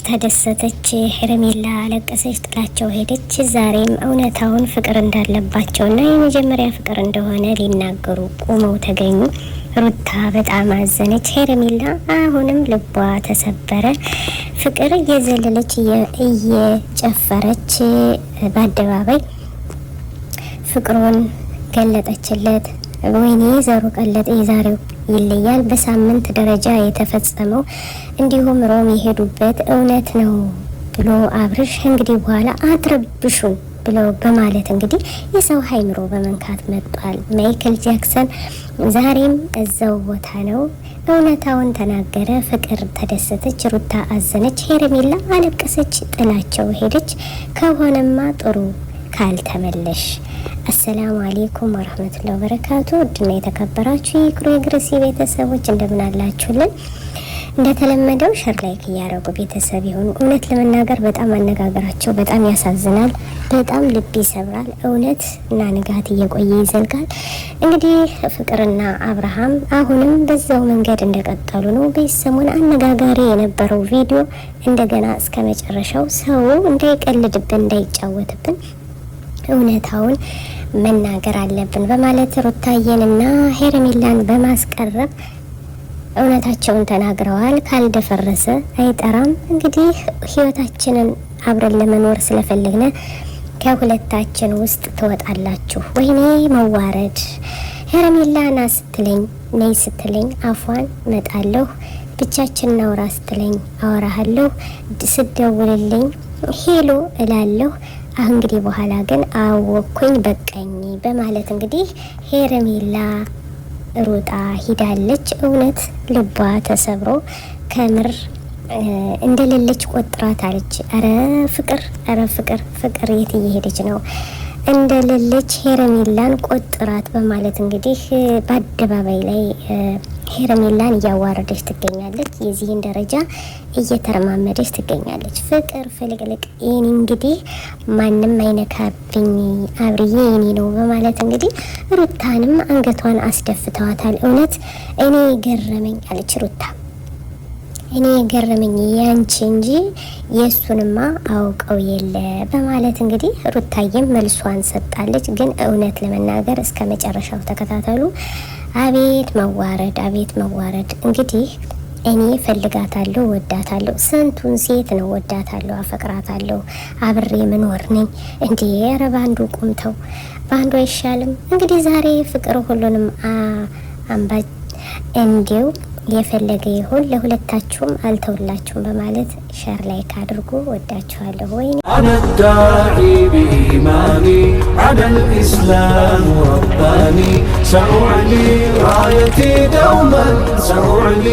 ተደሰተች። ሄረሜላ አለቀሰች፣ ጥላቸው ሄደች። ዛሬም እውነታውን ፍቅር እንዳለባቸውና የመጀመሪያ ፍቅር እንደሆነ ሊናገሩ ቆመው ተገኙ። ሩታ በጣም አዘነች። ሄረሜላ አሁንም ልቧ ተሰበረ። ፍቅር እየዘለለች እየጨፈረች በአደባባይ ፍቅሩን ገለጠችለት። ወይኔ ዘሩ ቀለጠ፣ የዛሬው ይለያል። በሳምንት ደረጃ የተፈጸመው እንዲሁም ሮም የሄዱበት እውነት ነው ብሎ አብርሽ እንግዲህ በኋላ አትረብሹን ብለው በማለት እንግዲህ የሰው ሀይምሮ በመንካት መጥቷል። ማይክል ጃክሰን ዛሬም እዛው ቦታ ነው። እውነታውን ተናገረ። ፍቅር ተደሰተች፣ ሩታ አዘነች፣ ሄረሜላ አለቀሰች፣ ጥላቸው ሄደች። ከሆነማ ጥሩ ካልተመለሽ። አሰላሙ አለይኩም ወራህመቱላሂ ወበረካቱ። ውድና የተከበራችሁ የክሩ ግሬሲ ቤተሰቦች እንደምን አላችሁልን? እንደተለመደው ሸር ላይክ እያደረጉ ቤተሰብ ይሁኑ። እውነት ለመናገር በጣም አነጋገራቸው በጣም ያሳዝናል፣ በጣም ልብ ይሰብራል። እውነት እና ንጋት እየቆየ ይዘልቃል። እንግዲህ ፍቅርና አብርሃም አሁንም በዛው መንገድ እንደቀጠሉ ነው። በሰሞኑ አነጋጋሪ የነበረው ቪዲዮ እንደገና እስከ መጨረሻው ሰው እንዳይቀልድብን እንዳይጫወትብን እውነታውን መናገር አለብን በማለት ሩታዬንና ሄረሜላን በማስቀረብ እውነታቸውን ተናግረዋል። ካልደፈረሰ አይጠራም። እንግዲህ ህይወታችንን አብረን ለመኖር ስለፈለግነ ከሁለታችን ውስጥ ትወጣላችሁ። ወይኔ መዋረድ! ሄረሜላ ና ስትለኝ ነይ ስትለኝ አፏን መጣለሁ፣ ብቻችን ናውራ ስትለኝ አወራሃለሁ፣ ስደውልልኝ ሄሎ እላለሁ። እንግዲህ በኋላ ግን አወኩኝ በቀኝ በማለት እንግዲህ ሄረሜላ ሩጣ ሂዳለች። እውነት ልቧ ተሰብሮ ከምር እንደሌለች ቆጥራት አለች። አረ ፍቅር፣ አረ ፍቅር፣ ፍቅር የት እየሄደች ነው? እንደሌለች ሄረሜላን ቆጥራት በማለት እንግዲህ በአደባባይ ላይ ሄረሜላን እያዋረደች ትገኛለች። የዚህን ደረጃ እየተረማመደች ትገኛለች። ፍቅር ፍልቅልቅ የኔ እንግዲህ ማንም አይነካብኝ አብርዬ የኔ ነው በማለት እንግዲህ ሩታንም አንገቷን አስደፍተዋታል። እውነት እኔ ገረመኝ አለች ሩታ። እኔ ገረመኝ ያንቺ እንጂ የሱንማ አውቀው የለ በማለት እንግዲህ ሩታዬም መልሷን ሰጣለች። ግን እውነት ለመናገር እስከ መጨረሻው ተከታተሉ። አቤት መዋረድ፣ አቤት መዋረድ! እንግዲህ እኔ ፈልጋታለሁ፣ ወዳታለሁ። ስንቱን ሴት ነው ወዳታለሁ፣ አፈቅራታለሁ፣ አብሬ ምኖር ነኝ እንዴ! ኧረ ባንዱ ቁምተው ባንዱ አይሻልም? እንግዲህ ዛሬ ፍቅር ሁሉንም አምባ እንዲው የፈለገ ይሁን ለሁለታችሁም አልተውላችሁም በማለት ሸር ላይክ አድርጉ። ወዳችኋለሁ። ወይ አነዳዒ ቢኢማኒ አለል ኢስላም ረባኒ ሰኡዕሊ ራየቲ ደውመን ሰኡዕሊ